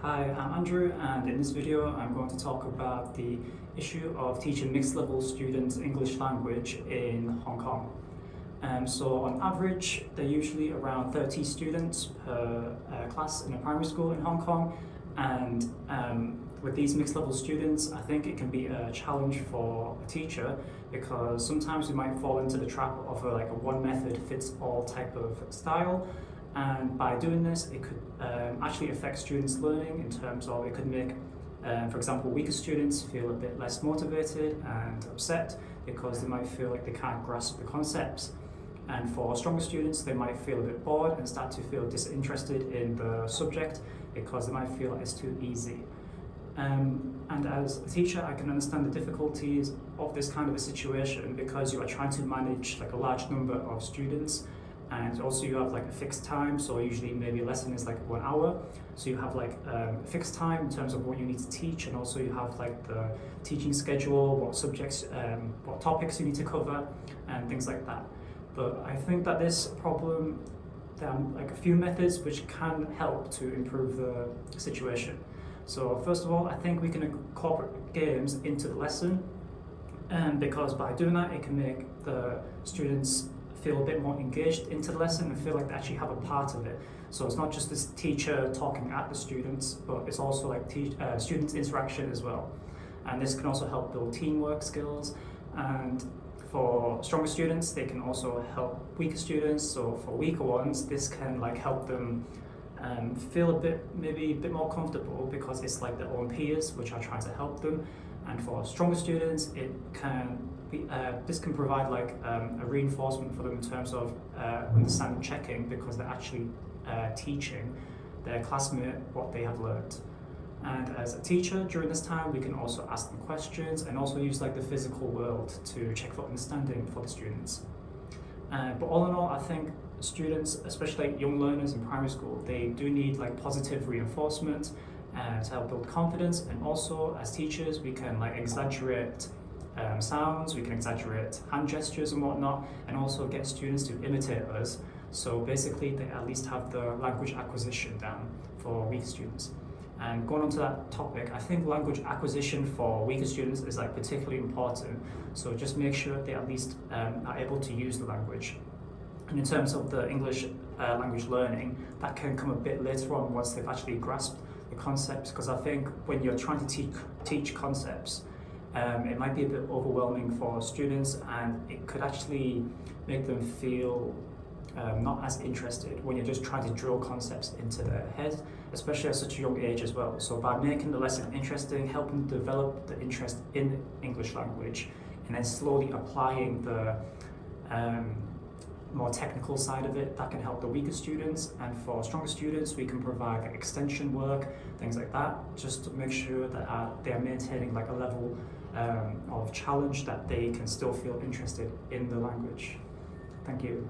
Hi, I'm Andrew, and in this video I'm going to talk about the issue of teaching mixed level students English language in Hong Kong. So on average, there are usually around 30 students per class in a primary school in Hong Kong, and with these mixed level students, I think it can be a challenge for a teacher because sometimes we might fall into the trap of a one method fits all type of style. And by doing this, it could actually affect students' learning in terms of it could make, for example, weaker students feel a bit less motivated and upset because they might feel like they can't grasp the concepts. And for stronger students, they might feel a bit bored and start to feel disinterested in the subject because they might feel like it's too easy. And as a teacher, I can understand the difficulties of this kind of a situation because you are trying to manage a large number of students. And also you have a fixed time, so usually maybe a lesson is 1 hour. So you have a fixed time in terms of what you need to teach, and also you have the teaching schedule, what subjects, what topics you need to cover, and things like that. But I think that this problem, there are a few methods which can help to improve the situation. So first of all, I think we can incorporate games into the lesson, and because by doing that, it can make the students feel a bit more engaged into the lesson and feel like they actually have a part of it. So it's not just this teacher talking at the students, but it's also students' interaction as well. And this can also help build teamwork skills. And for stronger students, they can also help weaker students. So for weaker ones, this can help them feel maybe a bit more comfortable because it's their own peers which are trying to help them. And for stronger students, it can be, this can provide a reinforcement for them in terms of understanding checking because they're actually teaching their classmate what they have learned. And as a teacher, during this time, we can also ask them questions and also use the physical world to check for understanding for the students. But all in all, I think students, especially young learners in primary school, they do need positive reinforcement to help build confidence. And also as teachers, we can exaggerate sounds, we can exaggerate hand gestures and whatnot, and also get students to imitate us. So basically they at least have the language acquisition down for weaker students. And going on to that topic, I think language acquisition for weaker students is particularly important. So just make sure they at least are able to use the language. And in terms of the English language learning, that can come a bit later on once they've actually grasped the concepts, because I think when you're trying to teach concepts, it might be a bit overwhelming for students, and it could actually make them feel not as interested when you're just trying to drill concepts into their head, especially at such a young age as well. So by making the lesson interesting, helping develop the interest in English language, and then slowly applying the more technical side of it, that can help the weaker students. And for stronger students, we can provide extension work, things like that, just to make sure that they are maintaining a level of challenge that they can still feel interested in the language. Thank you.